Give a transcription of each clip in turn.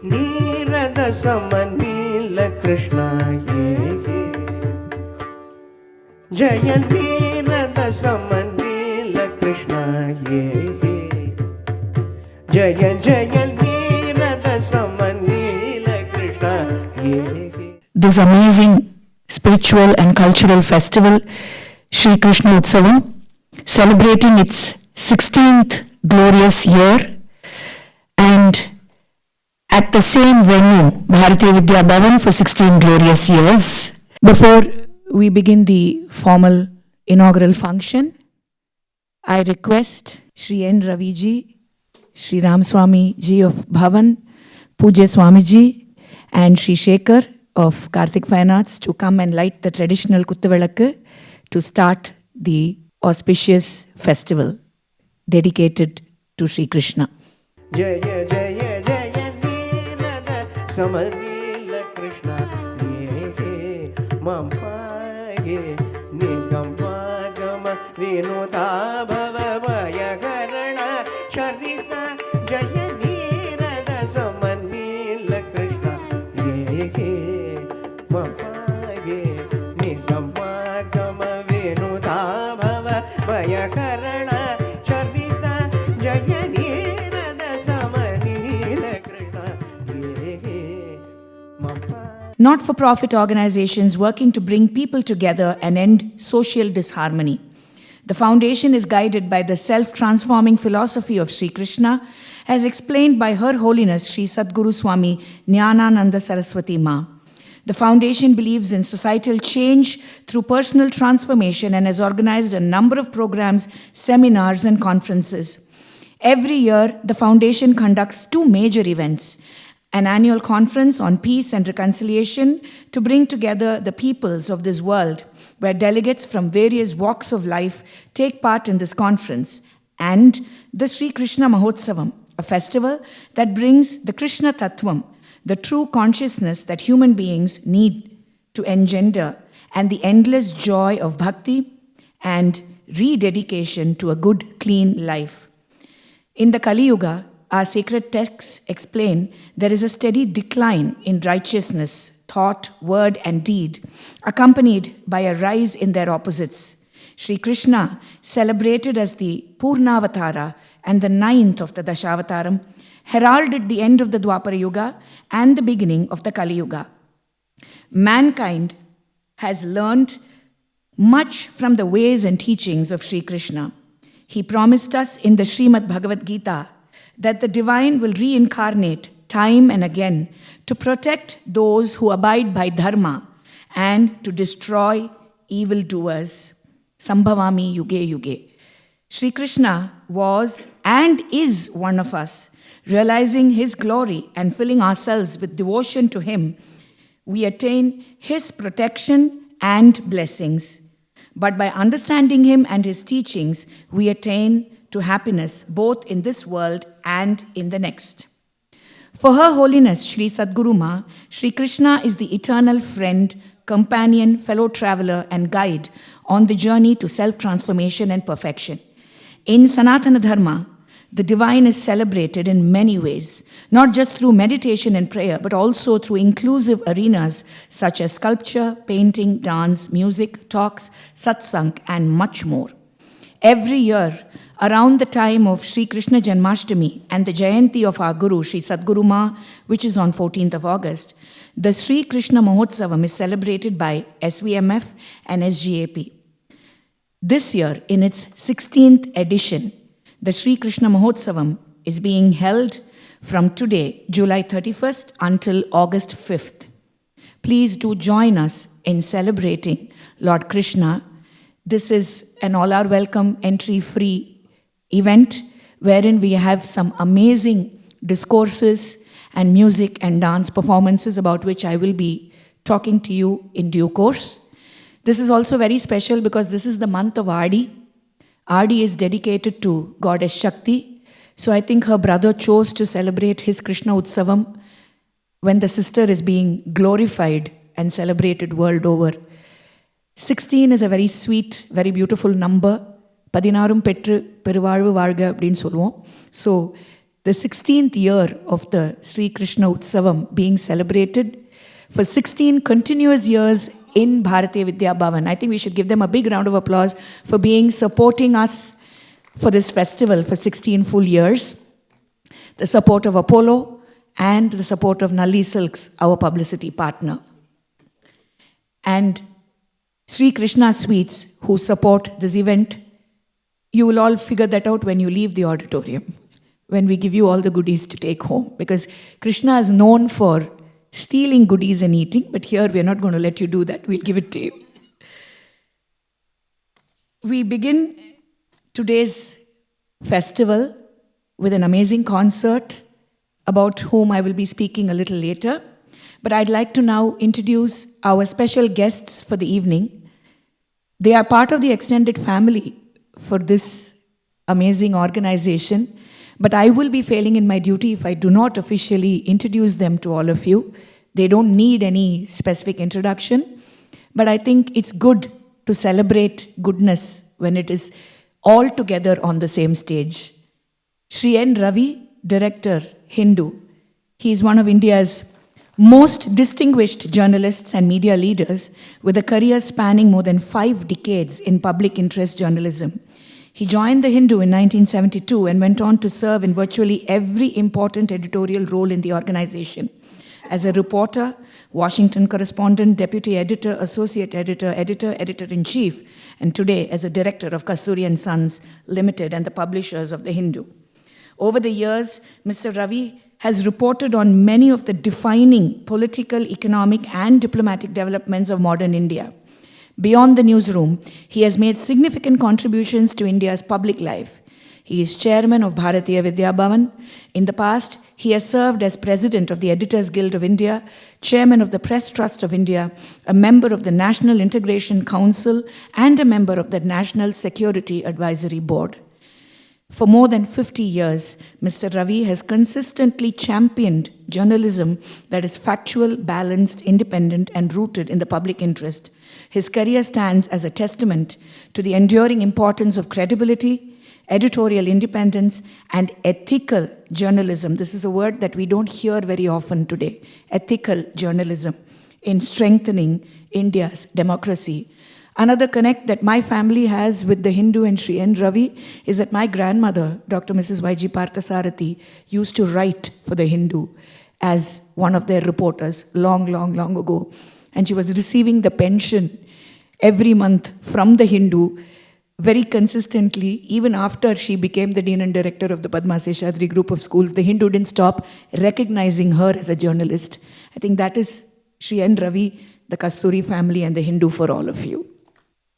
Nirada Samanila Krishna Jaya Nirada Samanila Krishna Jaya Jaya Nirada Samanila Krishna This amazing spiritual and cultural festival, Sri Krishna Mahotsavam, celebrating its 16th glorious year, and at the same venue, Bharatiya Vidya Bhavan, for 16 glorious years. Before we begin the formal inaugural function, I request Sri N. Raviji, Sri Ramaswamy Ji of Bhavan, Pujya Swamiji, and Sri Shekhar of Karthik Fine Arts to come and light the traditional Kuttuvilakku to start the auspicious festival dedicated to Sri Krishna. Jaya Jaya Jaya Nirada Samanila Krishna Mampage Nigamagama Vinuta Bhava Vayakarana Sharita Jaya Nirada Samanila Krishna Mampage Nigamagama Vinuta Bhava Vayakarana Sharita Jaya Not-for-profit organizations working to bring people together and end social disharmony. The foundation is guided by the self-transforming philosophy of Sri Krishna, as explained by Her Holiness Sri Sadguru Swami Jnanananda Saraswati Ma. The foundation believes in societal change through personal transformation and has organized a number of programs, seminars, and conferences. Every year, the foundation conducts two major events: an annual conference on peace and reconciliation to bring together the peoples of this world, where delegates from various walks of life take part in this conference, and the Sri Krishna Mahotsavam, a festival that brings the Krishna Tattvam, the true consciousness that human beings need to engender, and the endless joy of bhakti and rededication to a good, clean life. In the Kali Yuga, our sacred texts explain there is a steady decline in righteousness, thought, word, and deed, accompanied by a rise in their opposites. Sri Krishna, celebrated as the Purnavatara and the 9th of the Dashavataram, heralded the end of the Dwapara Yuga and the beginning of the Kali Yuga. Mankind has learned much from the ways and teachings of Sri Krishna. He promised us in the Srimad Bhagavad Gita that the divine will reincarnate time and again to protect those who abide by dharma and to destroy evildoers. Sambhavami yuge yuge. Sri Krishna was and is one of us. Realizing his glory and filling ourselves with devotion to him, we attain his protection and blessings. But by understanding him and his teachings, we attain to happiness both in this world and in the next. For Her Holiness Sri Sadguru Ma, Sri Krishna is the eternal friend, companion, fellow traveler, and guide on the journey to self-transformation and perfection. In Sanatana Dharma, the divine is celebrated in many ways, not just through meditation and prayer, but also through inclusive arenas such as sculpture, painting, dance, music, talks, satsang, and much more. Every year, around the time of Sri Krishna Janmashtami and the Jayanti of our Guru, Sri Sadguru Ma, which is on 14th of August, the Sri Krishna Mahotsavam is celebrated by SVMF and SGAP. This year, in its 16th edition, the Sri Krishna Mahotsavam is being held from today, July 31st, until August 5th. Please do join us in celebrating Lord Krishna. This is an all-are-welcome, entry-free event wherein we have some amazing discourses and music and dance performances about which I will be talking to you in due course. This is also very special because this is the month of Adi. Adi is dedicated to Goddess Shakti. So I think her brother chose to celebrate his Krishna Utsavam when the sister is being glorified and celebrated world over. 16 is a very sweet, very beautiful number. Padinarum petru peruvalu varga அப்படினு சொல்லுவோம். So the 16th year of the Sri Krishna Utsavam being celebrated for 16 continuous years in Bharatiya Vidya Bhavan. I think we should give them a big round of applause for supporting us for this festival for 16 full years. The support of Apollo and the support of Nalli Silks, our publicity partner. And Sri Krishna Sweets, who support this event. You will all figure that out when you leave the auditorium, when we give you all the goodies to take home. Because Krishna is known for stealing goodies and eating, but here we are not going to let you do that. We'll give it to you. We begin today's festival with an amazing concert about whom I will be speaking a little later. But I'd like to now introduce our special guests for the evening. They are part of the extended family for this amazing organization, but I will be failing in my duty if I do not officially introduce them to all of you. They don't need any specific introduction, but I think it's good to celebrate goodness when it is all together on the same stage. Shri N. Ravi, Director, Hindu. He is one of India's most distinguished journalists and media leaders with a career spanning more than 5 decades in public interest journalism. He joined the Hindu in 1972 and went on to serve in virtually every important editorial role in the organization. As a reporter, Washington correspondent, deputy editor, associate editor, editor-in-chief, and today as a director of Kasturi & Sons Limited and the publishers of the Hindu. Over the years, Mr. Ravi has reported on many of the defining political, economic, and diplomatic developments of modern India. Beyond the newsroom, he has made significant contributions to India's public life. He is chairman of Bharatiya Vidya Bhavan. In the past, he has served as president of the Editors Guild of India, chairman of the Press Trust of India, a member of the National Integration Council, and a member of the National Security Advisory Board. For more than 50 years, Mr. Ravi has consistently championed journalism that is factual, balanced, independent, and rooted in the public interest. His career stands as a testament to the enduring importance of credibility, editorial independence, and ethical journalism. This is a word that we don't hear very often today. Ethical journalism in strengthening India's democracy. Another connect that my family has with the Hindu and Shri N. Ravi is that my grandmother, Dr. Mrs. Y.G. Parthasarathi, used to write for the Hindu as one of their reporters long ago. And she was receiving the pension every month from the Hindu very consistently. Even after she became the Dean and Director of the Padma Seshadri group of schools, the Hindu didn't stop recognizing her as a journalist. I think that is Shri N. Ravi, the Kasturi family, and the Hindu for all of you.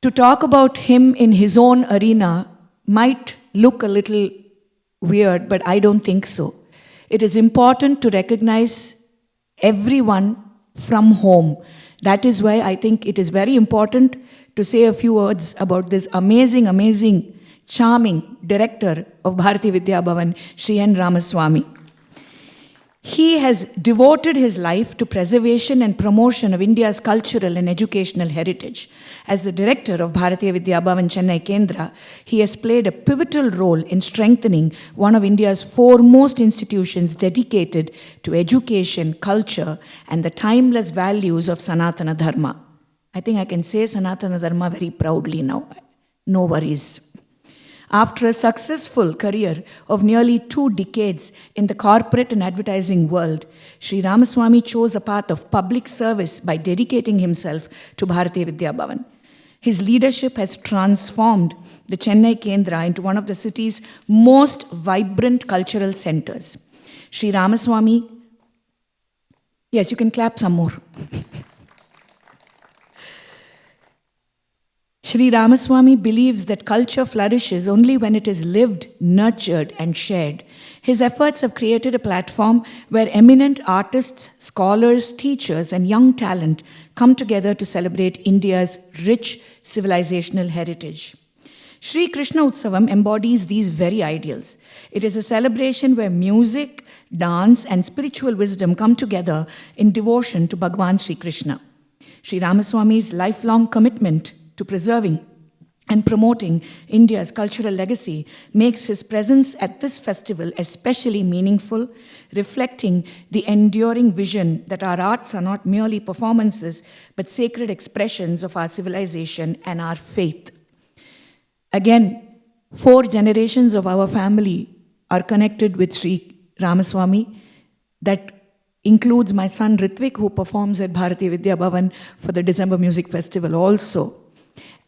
To talk about him in his own arena might look a little weird, but I don't think so. It is important to recognize everyone from home. That is why I think it is very important to say a few words about this amazing, charming director of Bharatiya Vidya Bhavan, Shri N. Ramaswamy. He has devoted his life to preservation and promotion of India's cultural and educational heritage. As the director of Bharatiya Vidya Bhavan Chennai Kendra, he has played a pivotal role in strengthening one of India's foremost institutions dedicated to education, culture, and the timeless values of Sanatana Dharma. I think I can say Sanatana Dharma very proudly now. No worries. After a successful career of nearly 2 decades in the corporate and advertising world, Sri Ramaswamy chose a path of public service by dedicating himself to Bharatiya Vidya Bhavan. His leadership has transformed the Chennai Kendra into one of the city's most vibrant cultural centers. Sri Ramaswamy, yes, you can clap some more. Sri Ramaswamy believes that culture flourishes only when it is lived, nurtured, and shared. His efforts have created a platform where eminent artists, scholars, teachers, and young talent come together to celebrate India's rich civilizational heritage. Sri Krishna Utsavam embodies these very ideals. It is a celebration where music, dance, and spiritual wisdom come together in devotion to Bhagwan Sri Krishna. Sri Ramaswamy's lifelong commitment to preserving and promoting India's cultural legacy makes his presence at this festival especially meaningful, reflecting the enduring vision that our arts are not merely performances but sacred expressions of our civilization and our faith. Again, 4 generations of our family are connected with Sri Ramaswamy. That includes my son Ritvik, who performs at Bharatiya Vidya Bhavan for the December Music Festival also.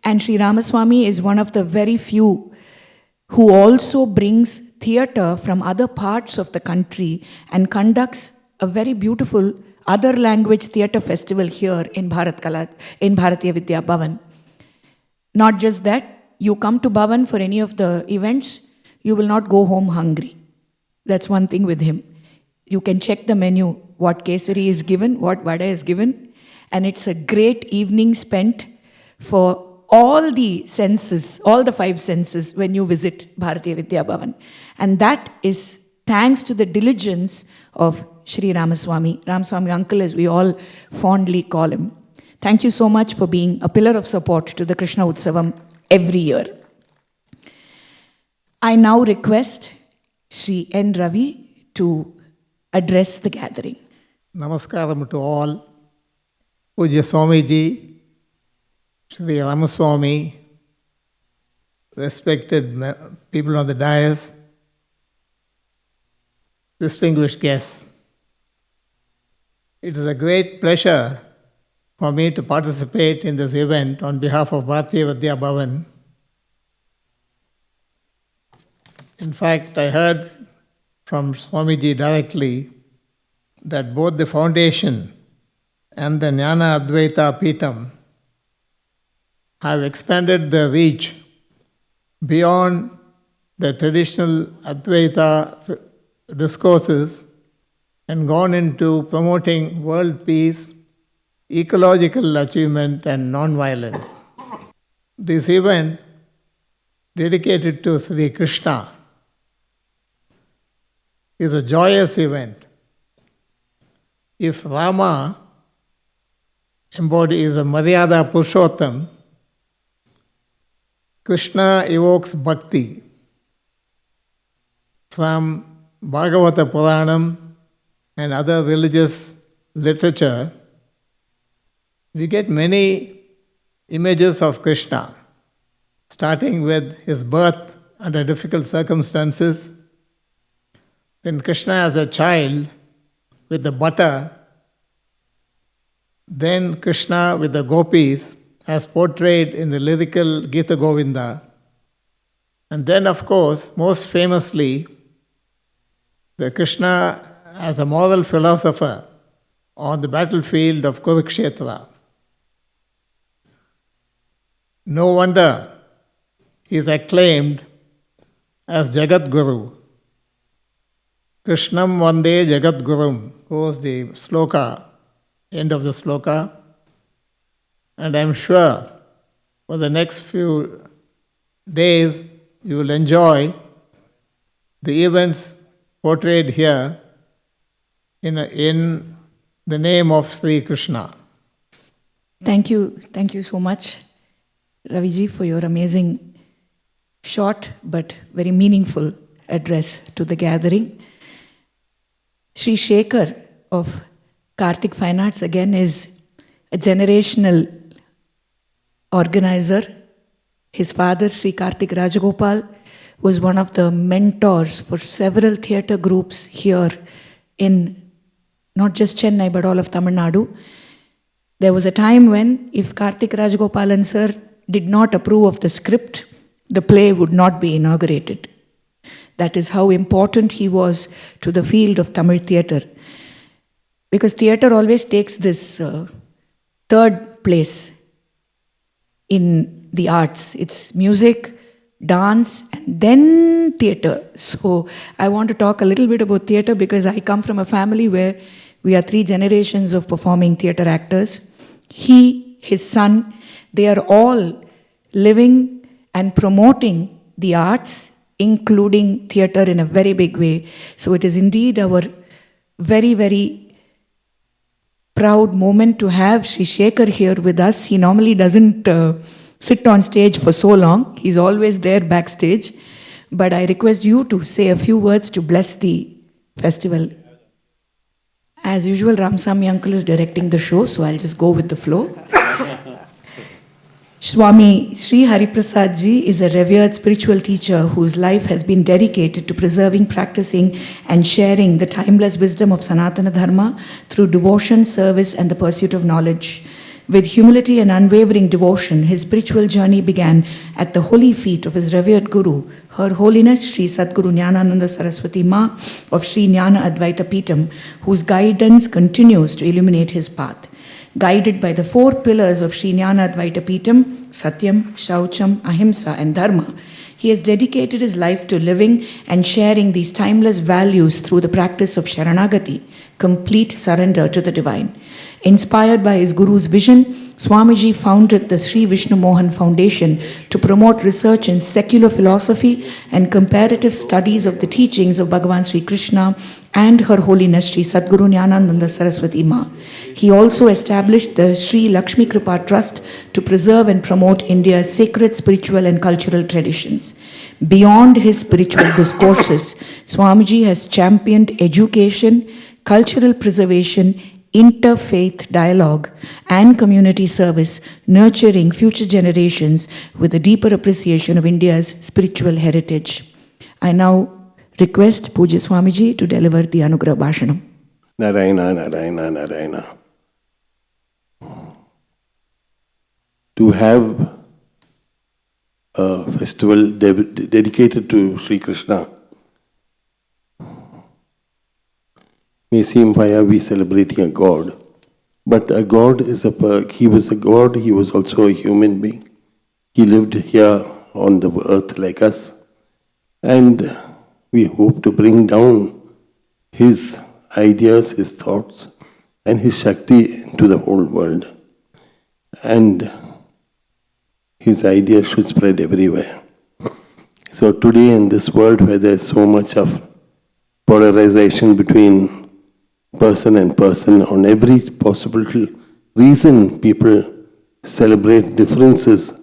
And Sri Ramaswamy is one of the very few who also brings theatre from other parts of the country and conducts a very beautiful other language theatre festival here in Bharatiya Vidya Bhavan. Not just that, you come to Bhavan for any of the events, you will not go home hungry. That's one thing with him. You can check the menu, what kesari is given, what vada is given, and it's a great evening spent for all the senses, all the 5 senses when you visit Bharatiya Vidya Bhavan. And that is thanks to the diligence of Sri Ramaswamy, Ramaswamy uncle as we all fondly call him. Thank you so much for being a pillar of support to the Krishna Utsavam every year. I now request Sri N. Ravi to address the gathering. Namaskaram to all. Pujya Swamiji, Sri Ramaswamy, respected people on the dais, distinguished guests. It is a great pleasure for me to participate in this event on behalf of Bharatiya Vidya Bhavan. In fact, I heard from Swamiji directly that both the foundation and the Jnana Advaita Peetham have expanded their reach beyond the traditional Advaita discourses and gone into promoting world peace, ecological achievement, and non-violence. This event, dedicated to Sri Krishna, is a joyous event. If Rama embodies a Maryada Purushottam, Krishna evokes bhakti. From Bhagavata Puranam and other religious literature, we get many images of Krishna, starting with his birth under difficult circumstances, then Krishna as a child with the butter, then Krishna with the gopis as portrayed in the lyrical Gita Govinda, and then of course, most famously, the Krishna as a moral philosopher on the battlefield of Kurukshetra. No wonder he is acclaimed as Jagat Guru. Krishnam Vande Jagat Gurum goes the sloka, end of the sloka. And I'm sure for the next few days you will enjoy the events portrayed here in the name of Sri Krishna. Thank you so much, Raviji, for your amazing, short but very meaningful address to the gathering. Sri Shekhar of Karthik Fine Arts again is a generational organizer. His father, Sri Karthik Rajagopal, was one of the mentors for several theatre groups here in not just Chennai but all of Tamil Nadu. There was a time when if Karthik Rajagopalan sir did not approve of the script, the play would not be inaugurated. That is how important he was to the field of Tamil theatre. Because theatre always takes this third place in the arts. It's music, dance, and then theatre. So I want to talk a little bit about theatre because I come from a family where we are 3 generations of performing theatre actors. He, his son, they are all living and promoting the arts, including theatre in a very big way. So it is indeed our very, very proud moment to have Sri Shekhar here with us. He normally doesn't sit on stage for so long. He's always there backstage. But I request you to say a few words to bless the festival. As usual, Ramsamy uncle is directing the show, so I'll just go with the flow. Swami Sri Hariprasad Ji is a revered spiritual teacher whose life has been dedicated to preserving, practicing, and sharing the timeless wisdom of Sanatana Dharma through devotion, service, and the pursuit of knowledge. With humility and unwavering devotion, his spiritual journey began at the holy feet of his revered Guru, Her Holiness Sri Sadguru Jnanananda Saraswati Ma of Sri Jnana Advaita Peetham, whose guidance continues to illuminate his path. Guided by the four pillars of Sri Jnana Advaita Peetham, Satyam, Shaucham, Ahimsa, and Dharma, he has dedicated his life to living and sharing these timeless values through the practice of Sharanagati, complete surrender to the divine. Inspired by his Guru's vision, Swamiji founded the Sri Vishnu Mohan Foundation to promote research in secular philosophy and comparative studies of the teachings of Bhagavan Sri Krishna and Her Holiness Sri Sadguru Jnanananda Saraswati Ma. He also established the Sri Lakshmi Kripa Trust to preserve and promote India's sacred spiritual and cultural traditions. Beyond his spiritual discourses, Swamiji has championed education, cultural preservation, interfaith dialogue, and community service, nurturing future generations with a deeper appreciation of India's spiritual heritage. I now request Pujya Swamiji to deliver the Anugrah Bhashanam. Narayana, Narayana, Narayana. To have a festival dedicated to Sri Krishna may seem why are we celebrating a God, but a God is he was a God, he was also a human being. He lived here on the earth like us, and we hope to bring down his ideas, his thoughts, and his Shakti into the whole world. And his ideas should spread everywhere. So today in this world where there is so much of polarization between person and person, on every possible reason people celebrate differences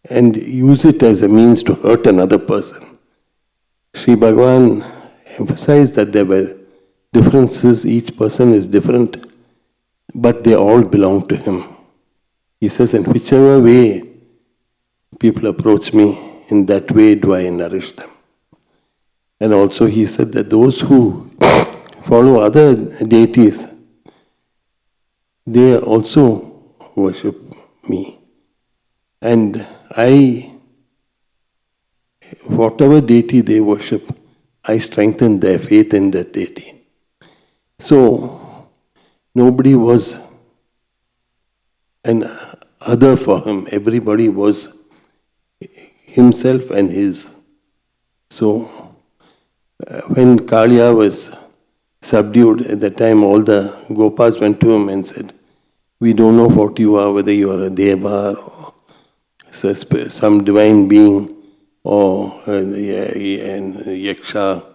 and use it as a means to hurt another person. Sri Bhagavan emphasized that there were differences, each person is different, but they all belong to him. He says, in whichever way people approach me, in that way do I nourish them. And also he said that those who follow other deities, they also worship me. And whatever deity they worship, I strengthen their faith in that deity. So, nobody was an other for him. Everybody was himself and his. So, when Kaliya was subdued, at that time all the Gopas went to him and said, we don't know what you are, whether you are a Deva or some divine being or an Yaksha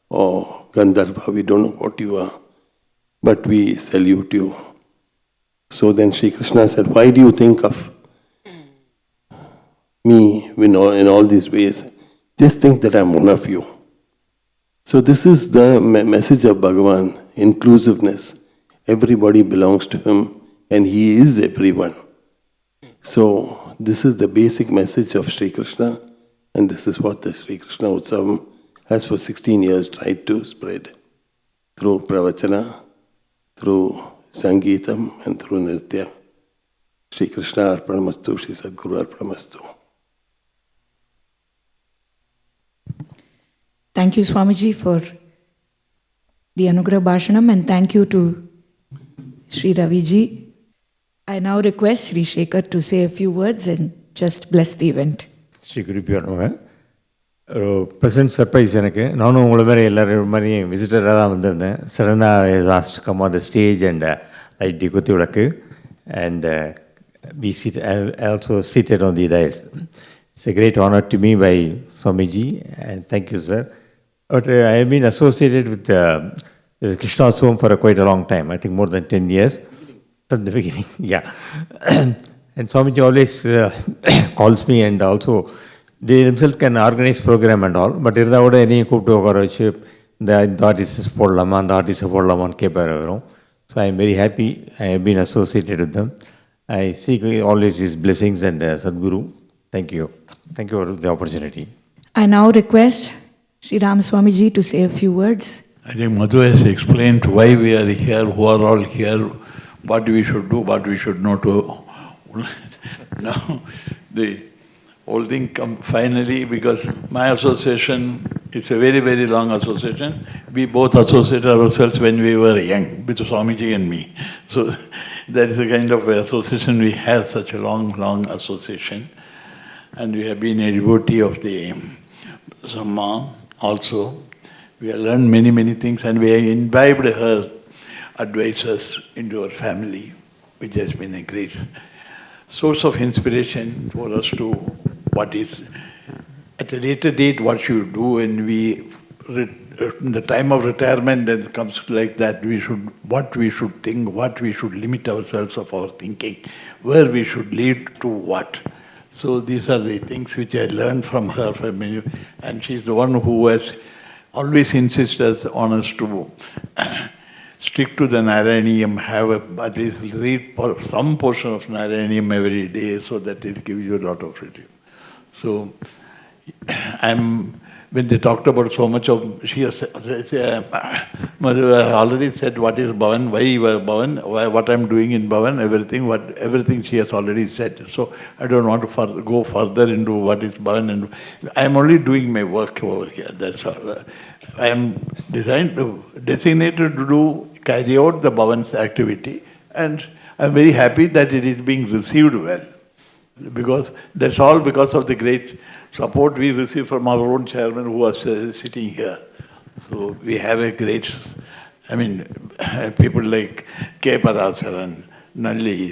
or Gandharva, we don't know what you are, but we salute you. So then Sri Krishna said, why do you think of me in all these ways? Just think that I'm one of you. So this is the message of Bhagavan, inclusiveness. Everybody belongs to him and he is everyone. So this is the basic message of Sri Krishna, and this is what the Sri Krishna Mahotsavam has for 16 years tried to spread through pravachana, through sangeetam and through nritya. Sri Krishna Arpanamastu, Sri Sadguru Arpanamastu. Thank you, Swamiji, for the Anugrah Bhashanam, and thank you to Sri Raviji. I now request Sri Shekhar to say a few words and just bless the event. Sri Gurubhyo Namaha. Present surprise எனக்கு நானும் உங்களை மாதிரி எல்லாரும் மாதிரியும் விசிட்டராக தான் வந்திருந்தேன். Sarana has asked to come on the stage and light the குத்தி விளக்கு and I also seated on the dais. It's a great honor to me by Swamiji, and thank you, sir. But I have been associated with the Krishna Mahotsavam for quite a long time, I think more than 10 years. From the beginning, yeah. And Swamiji always calls me, and also they themselves can organize program and all. But if they would any cook to the artists for Laman, the artists for Laman Kepa. So I am very happy I have been associated with them. I seek always his blessings and Sadguru. Thank you. Thank you for the opportunity. I now request Sri Ram Swamiji to say a few words. I think Madhu has explained why we are here, who are all here, what we should do, what we should not do. Now, the whole thing come finally, because my association, it's a very, very long association. We both associated ourselves when we were young, with Swamiji and me. So that is the kind of association we have, such a long, long association. And we have been a devotee of the Samma also. We have learned many, many things, and we have imbibed her advices into our family, which has been a great source of inspiration for us to what is, at a later date, what should we do when we, in the time of retirement, then comes like that, what we should think, what we should limit ourselves of our thinking, where we should lead to what. So these are the things which I learned from her, and she's the one who has always insisted on us to stick to the Narayaniyam, at least read some portion of Narayaniyam every day, so that it gives you a lot of relief. So, when they talked about so much of, she has already said what is Bhavan, why you are Bhavan, what I'm doing in Bhavan, everything she has already said. So I don't want to go further into what is Bhavan, and I am only doing my work over here. That's all. I am designated to carry out the Bhavan's activity, and I'm very happy that it is being received well. Because that's all because of the great support we receive from our own chairman who was sitting here. So we have a great, people like K. Parasaran, Nalli,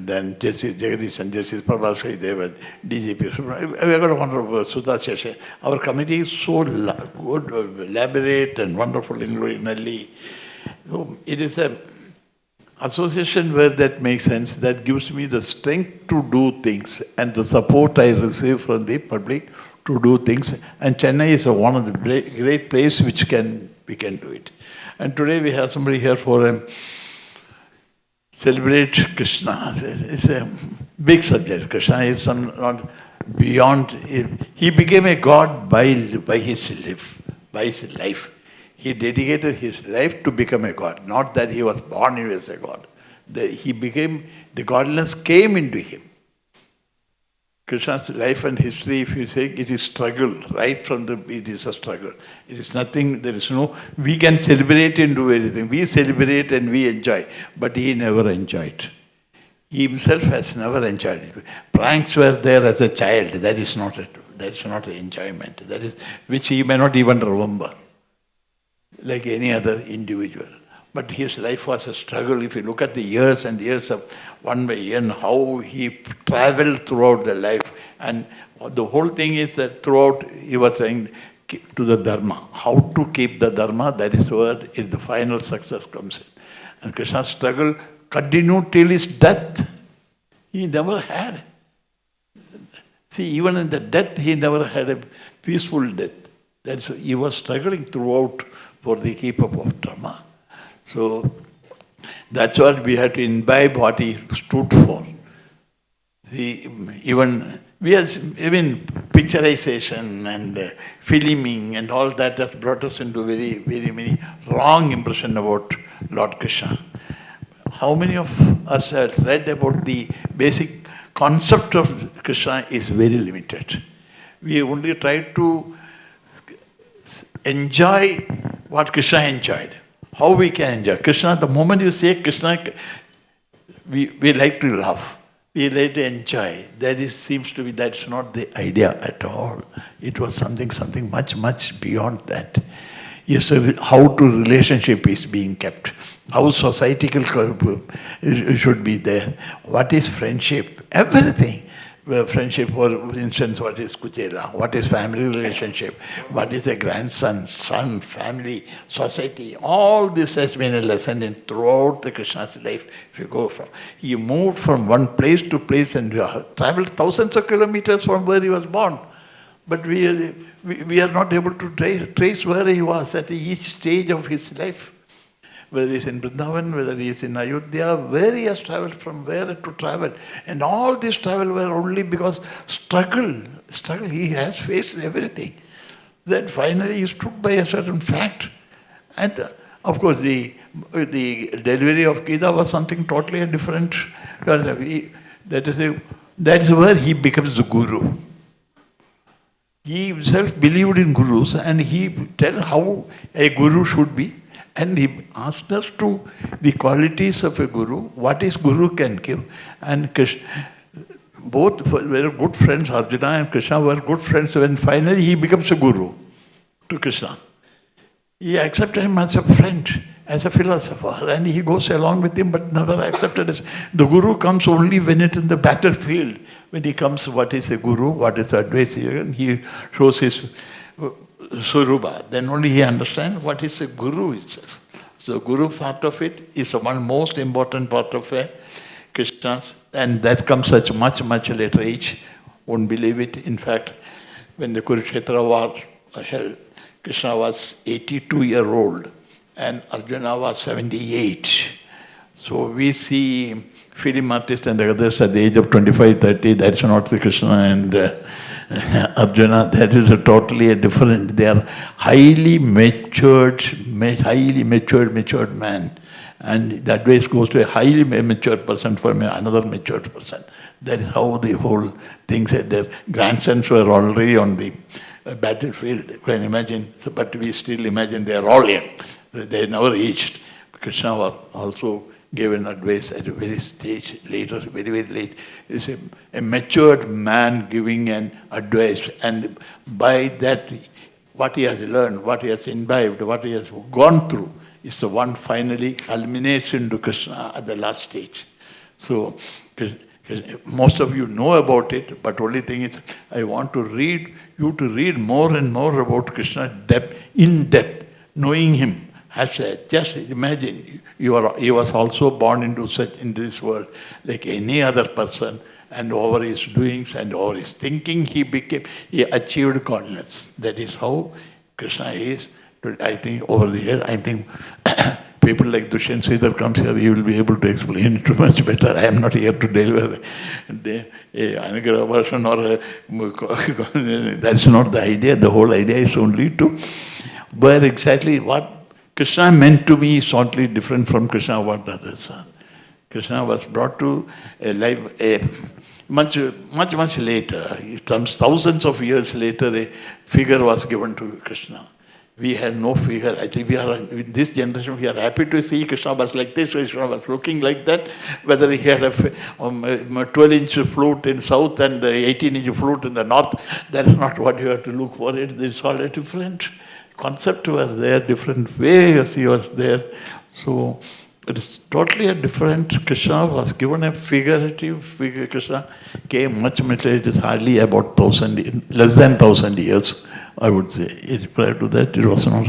then Justice Jagadish and Justice Prabhasari Devan, DGP. We got a wonderful Sudha Sheshe. Our committee is so good, elaborate and wonderful, including Nalli. So it is a association where that makes sense, that gives me the strength to do things and the support I receive from the public to do things. And Chennai is one of the great places which we can do it. And today we have somebody here for celebrate Krishna. It's a big subject. Krishna is not beyond. He became a god by his life. He dedicated his life to become a god. Not that he was born as a god. The godliness came into him. Krishna's life and history, if you say, it is struggle, right from it is a struggle. It is nothing, we can celebrate and do anything. We celebrate and we enjoy, but he never enjoyed. He himself has never enjoyed it. Pranks were there as a child, that is not an enjoyment. That is, which he may not even remember, like any other individual. But his life was a struggle. If you look at the years and years of one by year, and how he traveled throughout the life. And the whole thing is that throughout he was saying to the Dharma. How to keep the Dharma, that is where the final success comes in. And Krishna's struggle continued till his death. He never had. See, even in the death, he never had a peaceful death. He was struggling throughout for the keep-up of Dharma. So that's what we had to imbibe what he stood for. See, even picturization and filming and all that has brought us into very, very many wrong impression about Lord Krishna. How many of us have read about the basic concept of Krishna is very limited. We only try to enjoy what Krishna enjoyed. How we can enjoy Krishna? The moment you say Krishna, we like to laugh. We like to enjoy. That's not the idea at all. It was something much, much beyond that. Yes, how to relationship is being kept. How societal should be there. What is friendship? Everything. friendship, for instance, what is Kujela, what is family relationship, what is a grandson, son, family, society. All this has been a lesson in throughout the Krishna's life. If you go from, he moved from one place to place and traveled thousands of kilometers from where he was born. But we are not able to trace where he was at each stage of his life. Whether he is in Vrindavan, whether he is in Ayodhya, where he has traveled, from where to travel. And all this travel were only because struggle, he has faced everything. Then finally he stood by a certain fact. And of course the delivery of Gita was something totally different. That is where he becomes the guru. He himself believed in gurus and he tell how a guru should be. And he asked us to the qualities of a guru, what is guru can give. And both were good friends, Arjuna and Krishna were good friends when finally he becomes a guru to Krishna. He accepted him as a friend, as a philosopher, and he goes along with him but never accepted as the guru comes only when it's in the battlefield. When he comes, what is a guru, what is advice, and he shows his Suruba, then only he understands what is a guru itself. So guru part of it is the one most important part of Krishna's, and that comes at much later age. Won't believe it. In fact, when the Kurukshetra war held, Krishna was 82-year-old and Arjuna was 78. So we see film artists and the others at the age of 25, 30, that's not the Krishna and Arjuna, that is a totally different. They are highly matured man. And the advice goes to a highly matured person from another matured person. That is how the whole thing said. Their grandsons were already on the battlefield. You can imagine, but we still imagine they are all young. They never aged. Krishna was also given advice at a very stage later, very late. It's a matured man giving an advice, and by that, what he has learned, what he has imbibed, what he has gone through, is the one finally culmination to Krishna at the last stage. So, most of you know about it, but only thing is, I want to read more and more about Krishna in depth, knowing him. Just imagine, he was also born into this world like any other person, and over his doings and over his thinking, he achieved godliness. That is how Krishna is. I think over the years, people like Dushyant Sridhar comes here, he will be able to explain it much better. I am not here to deliver an Anugrah version or that's not the idea. The whole idea is only to where exactly what Krishna meant to me is totally different from Krishna what others are. Krishna was brought to a life much later. Some thousands of years later, a figure was given to Krishna. We had no figure. I think in this generation, we are happy to see Krishna was like this, Krishna was looking like that. Whether he had a 12-inch flute in south and an 18-inch flute in the north, that is not what you have to look for. It's all a different concept was there, different ways he was there. So it is totally a different. Krishna was given a figurative figure. Krishna came much later. It is hardly about less than 1,000 years, I would say. Prior to that, it was not.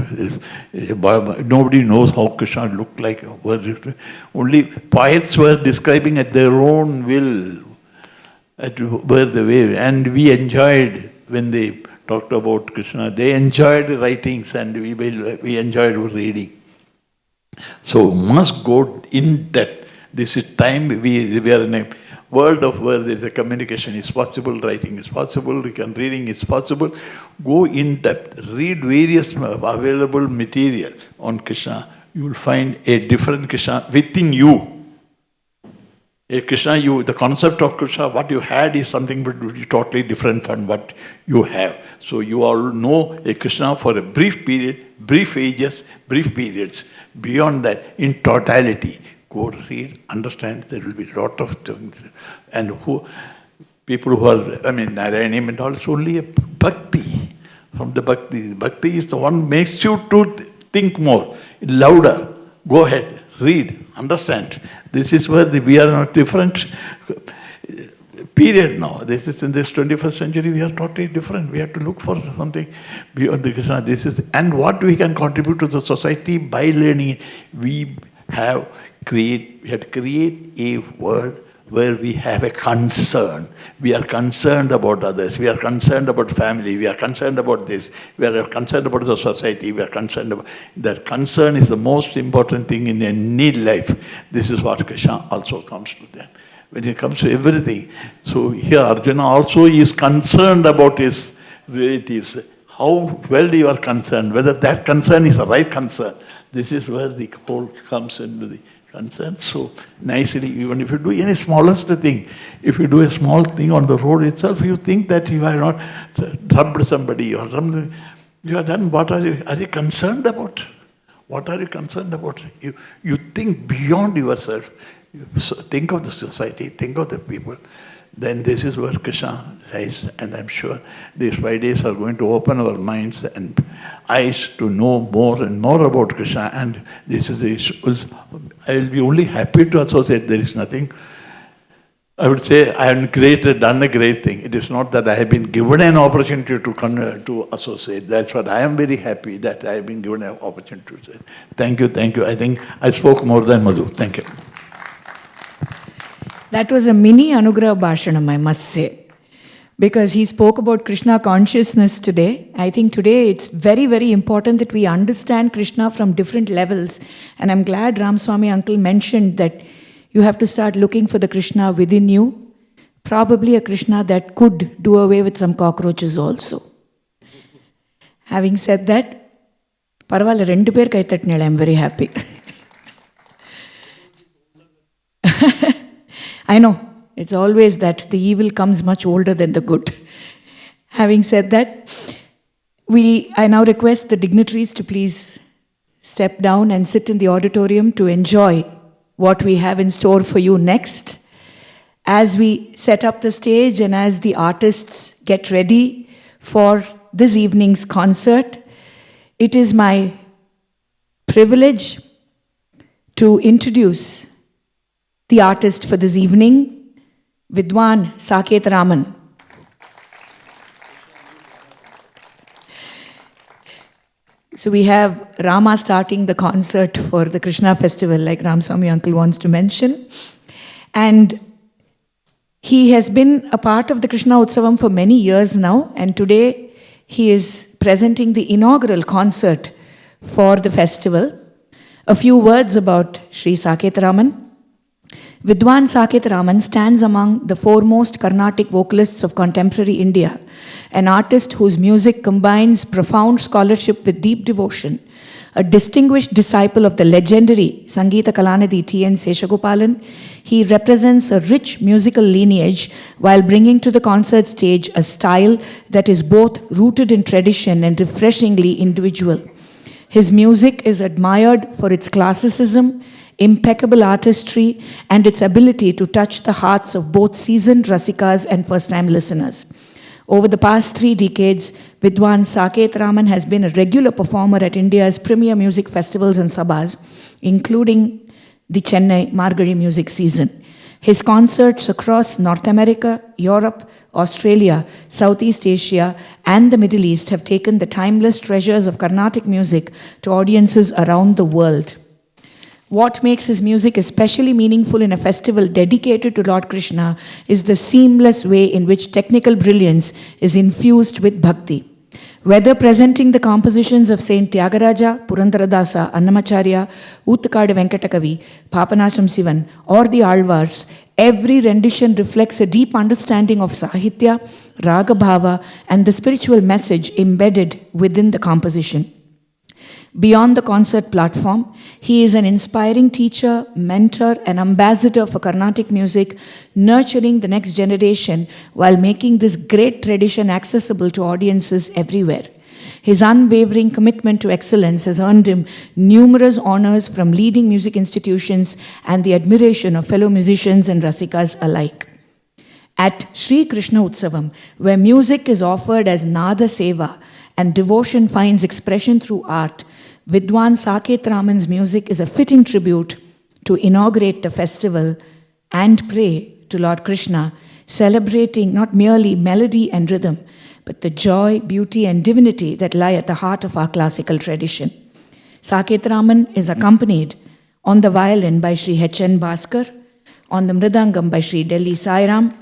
Nobody knows how Krishna looked like. Only poets were describing at their own will, where the way, and we enjoyed when they talked about Krishna. They enjoyed writings and we enjoyed reading. So must go in depth. This is time we are in a world of where there is a communication is possible, writing is possible, reading is possible. Go in depth, read various available material on Krishna. You will find a different Krishna within you. A Krishna, the concept of Krishna, what you had is something totally different from what you have. So you all know a Krishna for a brief period, brief ages, brief periods. Beyond that, in totality, go read, understand, there will be a lot of things. And people who are, Narayanam and all, it's only a bhakti. From the bhakti. Bhakti is the one makes you to think more, louder. Go ahead, read, understand. This is where we are not different. period now. This is in this 21st century, we are totally different. We have to look for something beyond the Krishna. And what we can contribute to the society by learning it. We have to create a world where we have a concern. We are concerned about others. We are concerned about family. We are concerned about this. We are concerned about the society. We are concerned about... That concern is the most important thing in any life. This is what Krishna also comes to them. When it comes to everything. So here Arjuna also is concerned about his relatives. How well you are concerned, whether that concern is the right concern. This is where the whole comes into the concern. So nicely, even if you do any smallest thing, if you do a small thing on the road itself, you think that you are not rubbed somebody or something. You are done. What are you concerned about? What are you concerned about? You think beyond yourself. Think of the society, think of the people. Then this is where Krishna says, and I'm sure these 5 days are going to open our minds and eyes to know more and more about Krishna. And this is I will be only happy to associate. There is nothing. I would say I have done a great thing. It is not that I have been given an opportunity to associate. That's what I am very happy that I have been given an opportunity to say. Thank you, thank you. I think I spoke more than Madhu. Thank you. That was a mini Anugrah Bhashanam, I must say. Because he spoke about Krishna consciousness today. I think today it's very, very important that we understand Krishna from different levels. And I'm glad Ramaswamy uncle mentioned that you have to start looking for the Krishna within you. Probably a Krishna that could do away with some cockroaches also. Having said that, Parvala rendu per kai tatnila, I'm very happy. I know, it's always that the evil comes much older than the good. Having said that, I now request the dignitaries to please step down and sit in the auditorium to enjoy what we have in store for you next. As we set up the stage and as the artists get ready for this evening's concert, it is my privilege to introduce the artist for this evening, Vidwan Saket Raman. So we have Rama starting the concert for the Krishna festival, like Ramaswamy uncle wants to mention. And he has been a part of the Krishna Mahotsavam for many years now, and today he is presenting the inaugural concert for the festival. A few words about Sri Saket Raman. Vidwan Saket Raman stands among the foremost Carnatic vocalists of contemporary India, an artist whose music combines profound scholarship with deep devotion. A distinguished disciple of the legendary Sangeeta Kalanidhi T.N. Seshagopalan, he represents a rich musical lineage while bringing to the concert stage a style that is both rooted in tradition and refreshingly individual. His music is admired for its classicism, impeccable artistry, and its ability to touch the hearts of both seasoned rasikas and first-time listeners. Over the past 3 decades, Vidwan Saket Raman has been a regular performer at India's premier music festivals and sabhas, including the Chennai Margazhi music season. His concerts across North America, Europe, Australia, Southeast Asia, and the Middle East have taken the timeless treasures of Carnatic music to audiences around the world. What makes his music especially meaningful in a festival dedicated to Lord Krishna is the seamless way in which technical brilliance is infused with bhakti. Whether presenting the compositions of Saint Tyagaraja, Purandaradasa, Annamacharya, Uttakadu Venkatakavi, Papanasham Sivan, or the Alvars, every rendition reflects a deep understanding of Sahitya, Raga Bhava, and the spiritual message embedded within the composition. Beyond the concert platform, he is an inspiring teacher, mentor, and ambassador for Carnatic music, nurturing the next generation while making this great tradition accessible to audiences everywhere. His unwavering commitment to excellence has earned him numerous honors from leading music institutions and the admiration of fellow musicians and rasikas alike. At Sri Krishna Mahotsavam, where music is offered as Nada Seva and devotion finds expression through art, Vidwan Saket Raman's music is a fitting tribute to inaugurate the festival and pray to Lord Krishna celebrating not merely melody and rhythm, but the joy, beauty, and divinity that lie at the heart of our classical tradition. Saket Raman is accompanied on the violin by Sri H.N. Bhaskar, on the mridangam by Sri Delhi Sairam,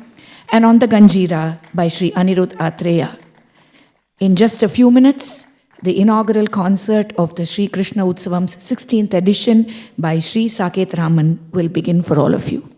and on the ganjira by Sri Anirudh Atreya. In just a few minutes, the inaugural concert of the Sri Krishna Utsavam's 16th edition by Sri Saket Raman will begin for all of you.